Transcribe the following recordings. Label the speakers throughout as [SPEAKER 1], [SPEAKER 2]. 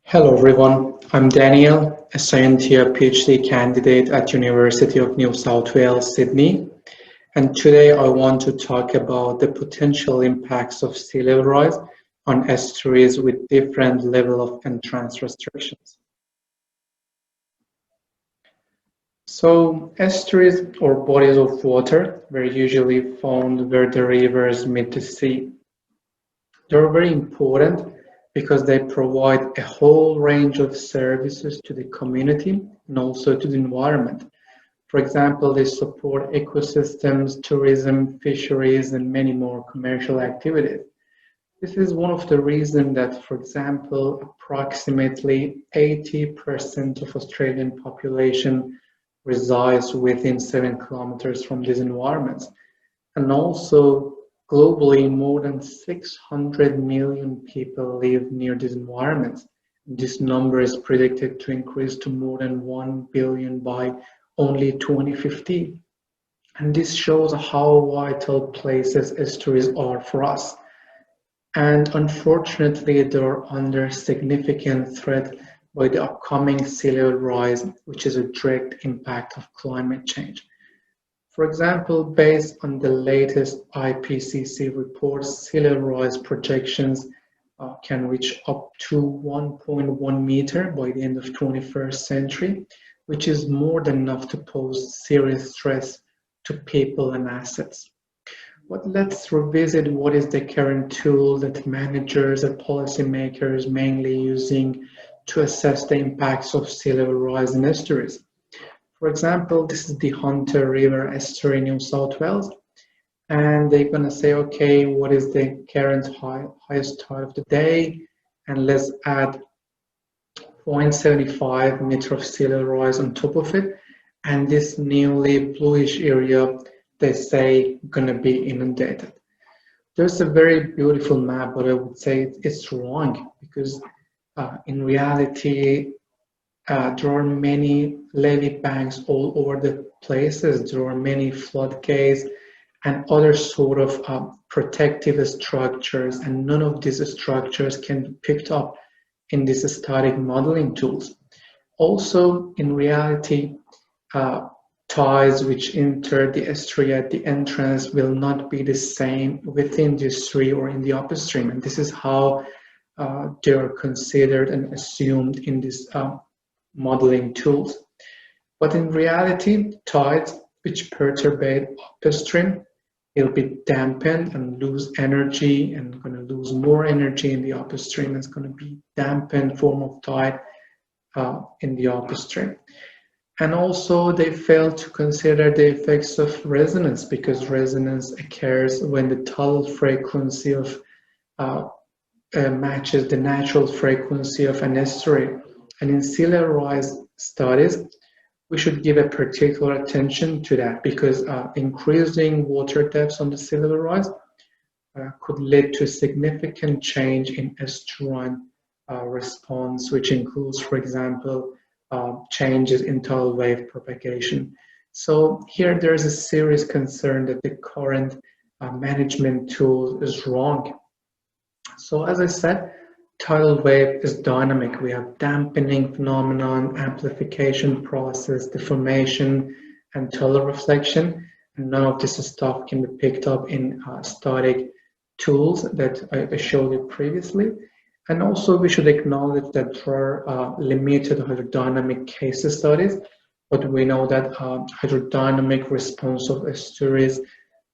[SPEAKER 1] Hello everyone, I'm Daniel, a second year PhD candidate at University of New South Wales, Sydney, and today I want to talk about the potential impacts of sea level rise on estuaries with different level of entrance restrictions. So estuaries or bodies of water were usually found where the rivers meet the sea. They're very important because they provide a whole range of services to the community and also to the environment. For example, they support ecosystems, tourism, fisheries, and many more commercial activities. This is one of the reasons that, for example, approximately 80% of Australian population resides within 7 kilometers from these environments. And also, globally, more than 600 million people live near these environments. This number is predicted to increase to more than 1 billion by only 2050. And this shows how vital places estuaries are for us. And unfortunately, they are under significant threat by the upcoming sea level rise, which is a direct impact of climate change. For example, based on the latest IPCC reports, sea level rise projections can reach up to 1.1 meter by the end of 21st century, which is more than enough to pose serious stress to people and assets. But let's revisit what is the current tool that managers and policymakers mainly using to assess the impacts of sea level rise in estuaries. For example, this is the Hunter River estuary in New South Wales, and they're going to say, okay, what is the current highest tide of the day, and let's add 0.75 meter of sea level rise on top of it, and this nearly bluish area, they say, going to be inundated. There's a very beautiful map, but I would say it's wrong because in reality, there are many levee banks all over the places. There are many floodgates and other sort of protective structures, and none of these structures can be picked up in these static modeling tools. Also, in reality, tides which enter the estuary at the entrance will not be the same within the estuary or in the upstream, and this is how they are considered and assumed in this modeling tools. But in reality, tides which perturbate upstream will be dampened and lose energy, and going to lose more energy in the upstream. It's going to be dampened form of tide in the upstream. And also they fail to consider the effects of resonance, because resonance occurs when the tidal frequency of matches the natural frequency of an estuary. And in sea level rise studies, we should give a particular attention to that, because increasing water depths on the sea level rise could lead to significant change in estuarine response, which includes, for example, changes in tidal wave propagation. So here there is a serious concern that the current management tool is wrong. So as I said, tidal wave is dynamic. We have dampening phenomenon, amplification process, deformation, and tidal reflection. And none of this stuff can be picked up in static tools that I showed you previously. And also we should acknowledge that there are limited hydrodynamic case studies, but we know that hydrodynamic response of estuaries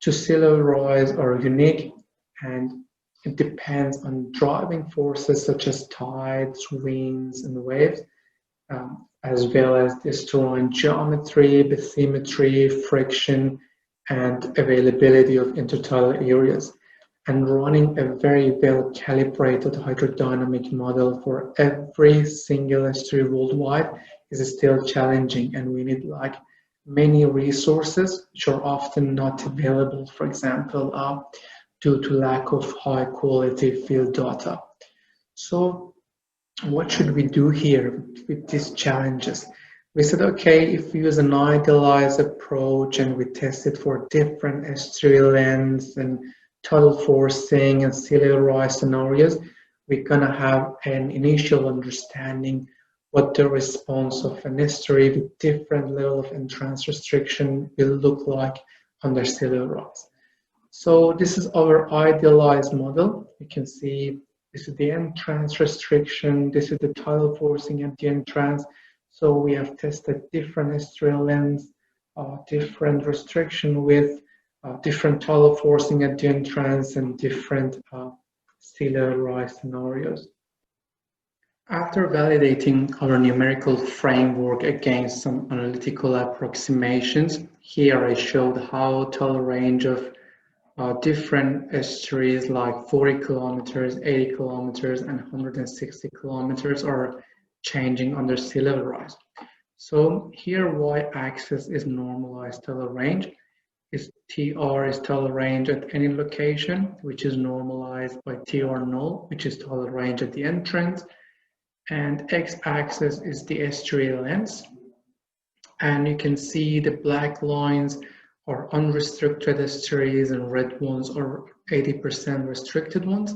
[SPEAKER 1] to sea level rise are unique, and it depends on driving forces such as tides, winds, and waves, as well as the estuarine geometry, bathymetry, friction, and availability of intertidal areas. And running a very well calibrated hydrodynamic model for every single estuary worldwide is still challenging, and we need like many resources which are often not available, for example, due to lack of high quality field data. So what should we do here with these challenges? We said, okay, if we use an idealized approach and we test it for different estuary lengths and tidal forcing and sea level rise scenarios, we're gonna have an initial understanding what the response of an estuary with different level of entrance restriction will look like under sea level rise. So this is our idealized model. You can see this is the entrance restriction, this is the tidal forcing at the entrance. So we have tested different estuarial lengths, different restriction width, different tidal forcing at the entrance, and different sea level rise scenarios. After validating our numerical framework against some analytical approximations, here I showed how tidal range of different estuaries like 40 kilometers, 80 kilometers, and 160 kilometers are changing under sea level rise. So here y-axis is normalized tidal range. TR is tidal range at any location, which is normalized by TR null, which is tidal range at the entrance. And x-axis is the estuary length. And you can see the black lines are unrestricted estuaries and red ones are 80% restricted ones.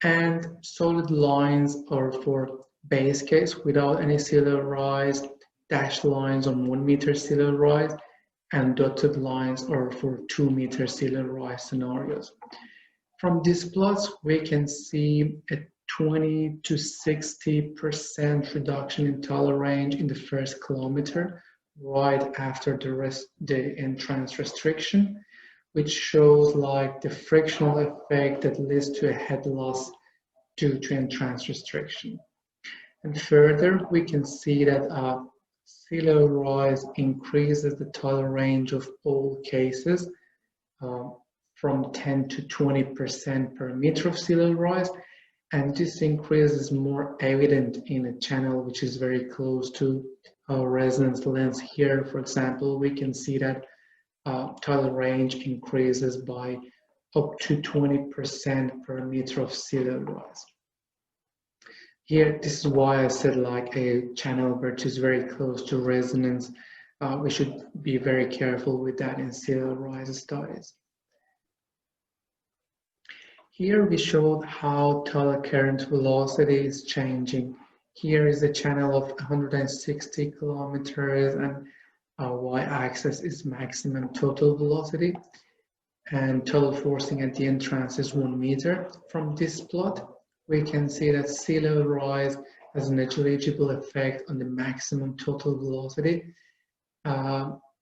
[SPEAKER 1] And solid lines are for base case without any sea level rise, dashed lines on 1 meter sea level rise, and dotted lines are for 2 meter sea level rise scenarios. From these plots, we can see a 20 to 60% reduction in tidal range in the first kilometer, right after the entrance restriction, which shows like the frictional effect that leads to a head loss due to entrance restriction. And further, we can see that sea level rise increases the tidal range of all cases from 10 to 20% per meter of sea level rise. And this increase is more evident in a channel which is very close to our resonance length. Here, for example, we can see that tidal range increases by up to 20% per meter of sea level rise. Here, this is why I said like a channel which is very close to resonance. We should be very careful with that in sea level rise studies. Here we showed how tidal current velocity is changing. Here is a channel of 160 kilometers and y-axis is maximum total velocity and tidal forcing at the entrance is 1 meter. From this plot, we can see that sea level rise has a negligible effect on the maximum total velocity.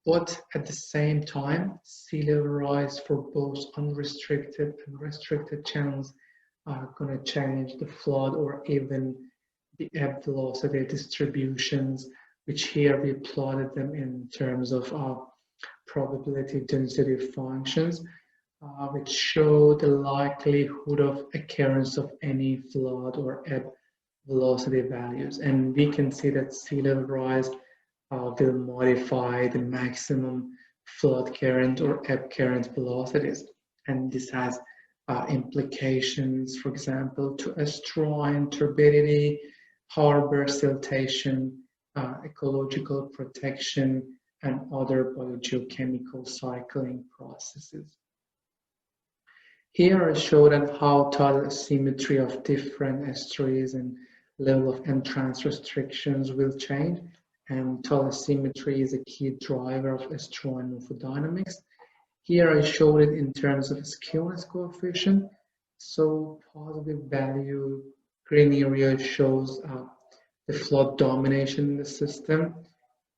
[SPEAKER 1] But at the same time, sea level rise for both unrestricted and restricted channels are going to change the flood or even the ebb velocity distributions, which here we plotted them in terms of probability density functions, which show the likelihood of occurrence of any flood or ebb velocity values. And we can see that sea level rise will modify the maximum flood current or ebb current velocities. And this has implications, for example, to estuarine turbidity, harbor siltation, ecological protection, and other biogeochemical cycling processes. Here I show that how tidal asymmetry of different estuaries and level of entrance restrictions will change. And tidal asymmetry is a key driver of estuary morphodynamics. Here I showed it in terms of skewness coefficient. So positive value, green area shows the flood domination in the system,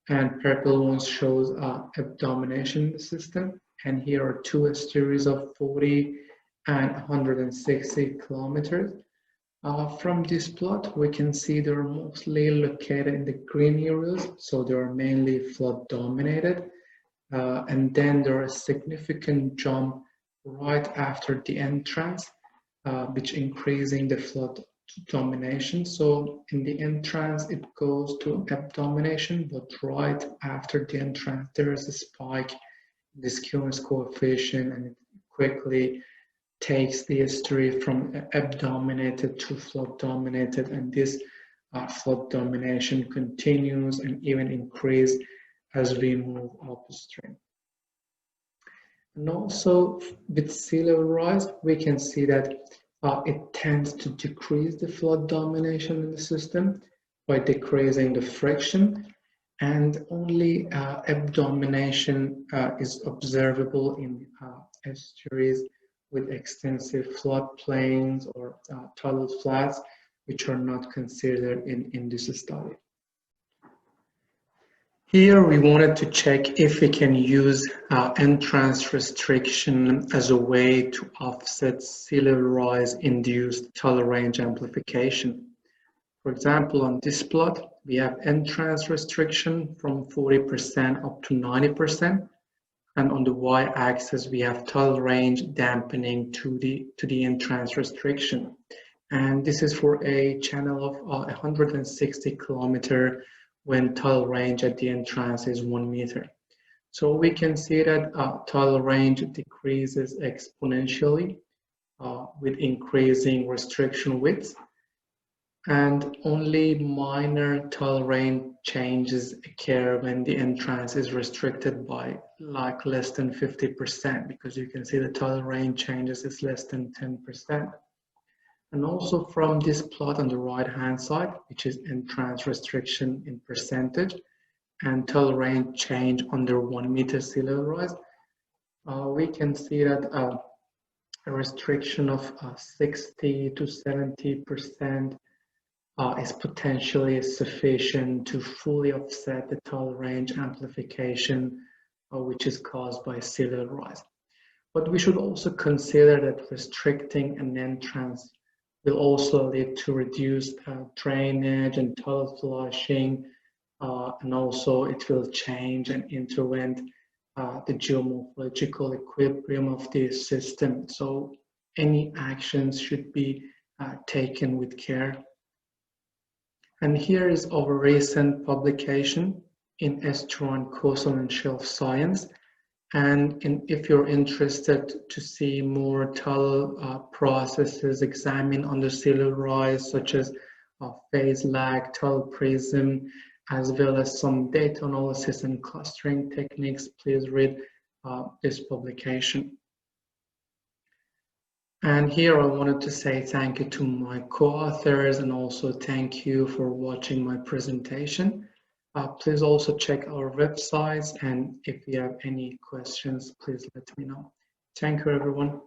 [SPEAKER 1] and purple one shows ebb domination in the system. And here are two estuaries of 40 and 160 kilometers. From this plot, we can see they are mostly located in the green areas, so they are mainly flood dominated. And then there is a significant jump right after the entrance, which increasing the flood domination. So in the entrance, it goes to ebb domination, but right after the entrance, there is a spike in the skewness coefficient, and it quickly takes the estuary from ebb dominated to flood dominated, and this flood domination continues and even increase as we move upstream. And also with sea level rise, we can see that it tends to decrease the flood domination in the system by decreasing the friction, and only ebb domination is observable in estuaries with extensive floodplains or tidal flats, which are not considered in this study. Here we wanted to check if we can use entrance restriction as a way to offset sea level rise induced tidal range amplification. For example, on this plot, we have entrance restriction from 40% up to 90%, and on the y-axis we have tidal range dampening to the entrance restriction. And this is for a channel of 160 kilometer when tidal range at the entrance is 1 meter. So we can see that tidal range decreases exponentially with increasing restriction width, and only minor tidal range changes occur when the entrance is restricted by like less than 50%, because you can see the tidal range changes is less than 10%. And also from this plot on the right hand side, which is entrance restriction in percentage and tidal range change under 1 meter sea level rise, we can see that a restriction of 60 to 70% is potentially sufficient to fully offset the tidal range amplification which is caused by sea level rise. But we should also consider that restricting an entrance will also lead to reduced drainage and tidal flushing, and also it will change and intervene the geomorphological equilibrium of the system. So any actions should be taken with care. And here is our recent publication in Estuarine Coastal and Shelf Science. And if you're interested to see more tidal processes examined under sea level rise, such as phase lag, tidal prism, as well as some data analysis and clustering techniques, please read this publication. And here I wanted to say thank you to my co-authors, and also thank you for watching my presentation. Please also check our websites, and if you have any questions, please let me know. Thank you, everyone.